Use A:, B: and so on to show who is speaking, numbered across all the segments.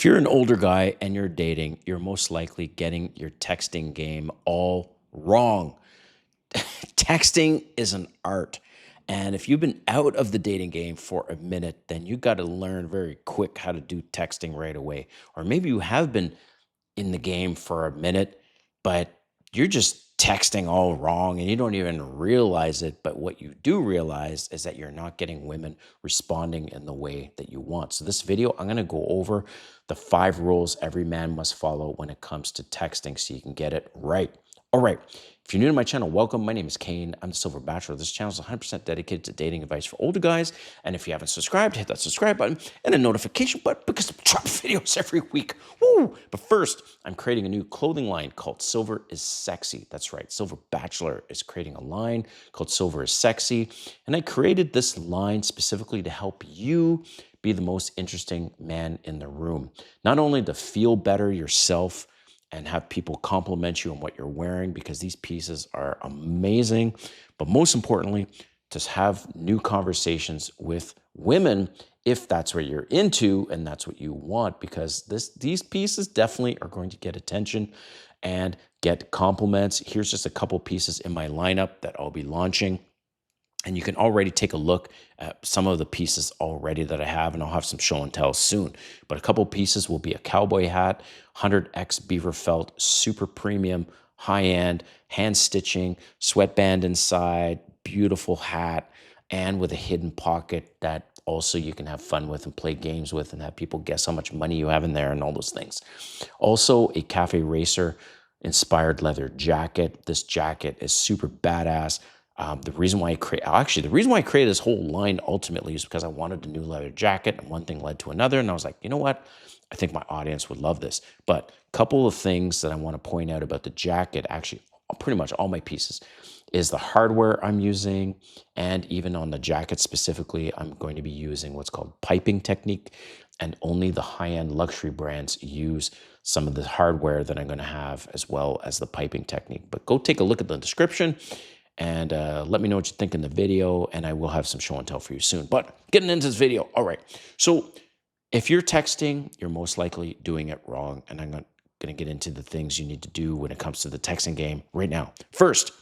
A: If you're an older guy and you're dating, you're most likely getting your texting game all wrong. Texting is an art. And if you've been out of the dating game for a minute, then you got to learn very quick how to do texting right away. Or maybe you have been in the game for a minute, but you're just texting all wrong and you don't even realize it. But what you do realize is that you're not getting women responding in the way that you want. So, this video, I'm going to go over the 5 rules every man must follow when it comes to texting so you can get it right. All right. If you're new to my channel, welcome. My name is Kane. I'm the Silver Bachelor. This channel is 100% dedicated to dating advice for older guys. And if you haven't subscribed, hit that subscribe button and a notification button because I'm dropping videos every week. Woo! But first, I'm creating a new clothing line called Silver is Sexy. That's right. Silver Bachelor is creating a line called Silver is Sexy. And I created this line specifically to help you be the most interesting man in the room. Not only to feel better yourself, and have people compliment you on what you're wearing because these pieces are amazing. But most importantly, to have new conversations with women if that's what you're into and that's what you want, because these pieces definitely are going to get attention and get compliments. Here's just a couple pieces in my lineup that I'll be launching. And you can already take a look at some of the pieces already that I have, and I'll have some show and tell soon. But a couple pieces will be a cowboy hat, 100X beaver felt, super premium, high-end, hand stitching, sweatband inside, beautiful hat, and with a hidden pocket that also you can have fun with and play games with and have people guess how much money you have in there and all those things. Also, a Cafe Racer inspired leather jacket. This jacket is super badass. The reason why I created this whole line ultimately is because I wanted a new leather jacket, and one thing led to another. And I was like, you know what? I think my audience would love this. But a couple of things that I want to point out about the jacket, actually, pretty much all my pieces, is the hardware I'm using. And even on the jacket specifically, I'm going to be using what's called piping technique. And only the high-end luxury brands use some of the hardware that I'm going to have, as well as the piping technique. But go take a look at the description and let me know what you think in the video, and I will have some show and tell for you soon. But getting into this video, all right. So if you're texting, you're most likely doing it wrong, and I'm going to get into the things you need to do when it comes to the texting game right now. First,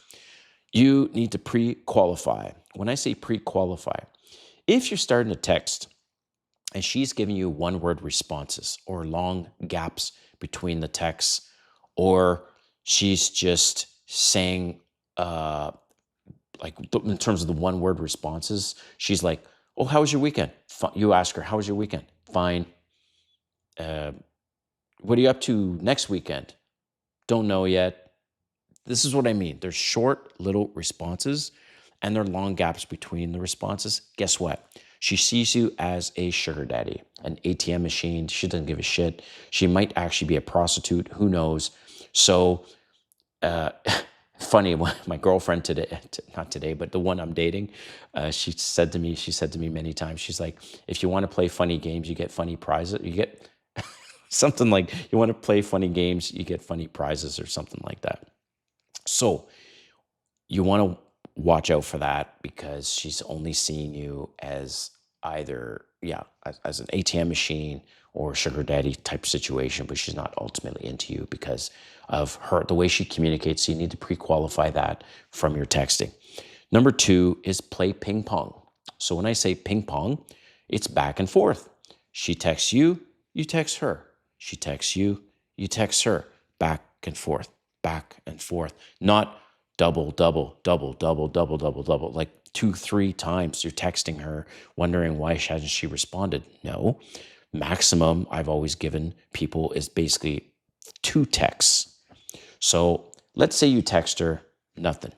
A: you need to pre-qualify. When I say pre-qualify, if you're starting to text and she's giving you one-word responses or long gaps between the texts, or she's just saying, like in terms of the one-word responses, she's like, oh, how was your weekend? You ask her, how was your weekend? Fine. What are you up to next weekend? Don't know yet. This is what I mean. There's short little responses and there are long gaps between the responses. Guess what? She sees you as a sugar daddy, an ATM machine. She doesn't give a shit. She might actually be a prostitute. Who knows? So, funny, my girlfriend today, not today, but the one I'm dating, she said to me many times, she's like, if you want to play funny games, you get funny prizes. You get something like, you want to play funny games, you get funny prizes or something like that. So you want to watch out for that because she's only seeing you as either, as an ATM machine or sugar daddy type situation, but she's not ultimately into you because of the way she communicates. So you need to pre-qualify that from your texting. Number 2 is play ping pong. So when I say ping pong, it's back and forth. She texts you, you text her. She texts you, you text her. Back and forth, not double, like 2-3 times you're texting her, wondering why hasn't she responded. No, maximum I've always given people is basically 2 texts. So let's say you text her, nothing.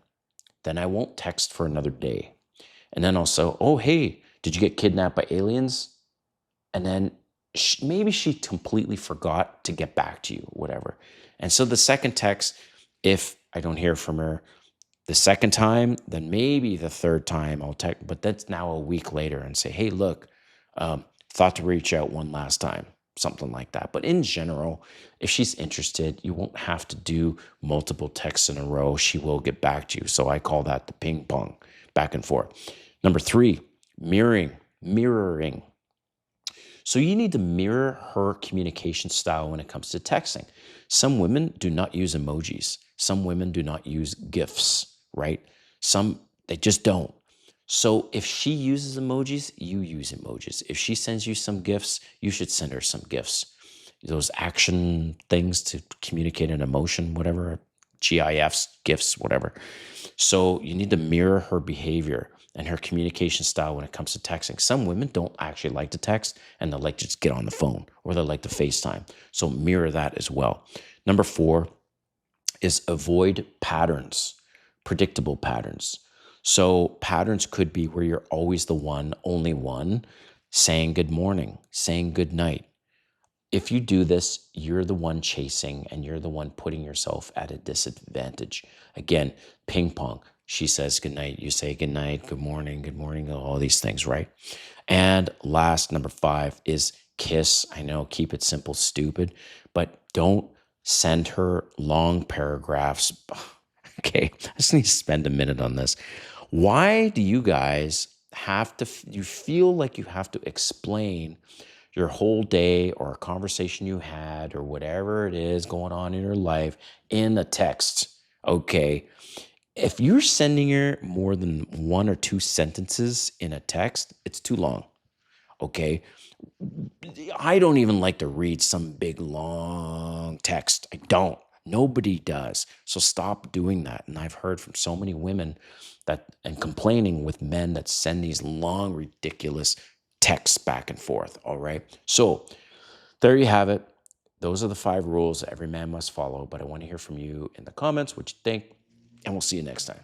A: Then I won't text for another day. And then also, oh, hey, did you get kidnapped by aliens? And then maybe she completely forgot to get back to you, whatever. And so the second text, if I don't hear from her the second time, then maybe the third time I'll text, but that's now a week later and say, hey, look, thought to reach out one last time, something like that. But in general, if she's interested, you won't have to do multiple texts in a row. She will get back to you. So I call that the ping pong, back and forth. Number 3, mirroring. So you need to mirror her communication style when it comes to texting. Some women do not use emojis. Some women do not use GIFs, right? Some, they just don't. So if she uses emojis, you use emojis. If she sends you some gifts, you should send her some gifts. Those action things to communicate an emotion, whatever, GIFs, gifts, whatever. So you need to mirror her behavior and her communication style when it comes to texting. Some women don't actually like to text and they like to just get on the phone or they like to FaceTime. So mirror that as well. Number 4 is avoid patterns, predictable patterns. So patterns could be where you're always the one, only one, saying good morning, saying good night. If you do this, you're the one chasing and you're the one putting yourself at a disadvantage. Again, ping pong. She says good night, you say good night, good morning, all these things, right? And last, number 5 is kiss. I know, keep it simple, stupid, but don't send her long paragraphs. Okay, I just need to spend a minute on this. Why do you guys have to, you feel like you have to explain your whole day or a conversation you had or whatever it is going on in your life in a text? Okay, if you're sending her more than 1 or 2 sentences in a text, it's too long. Okay, I don't even like to read some big long text. I don't. Nobody does. So stop doing that. And I've heard from so many women that, and complaining with men that send these long, ridiculous texts back and forth. All right. So there you have it. Those are the 5 rules that every man must follow. But I want to hear from you in the comments what you think, and we'll see you next time.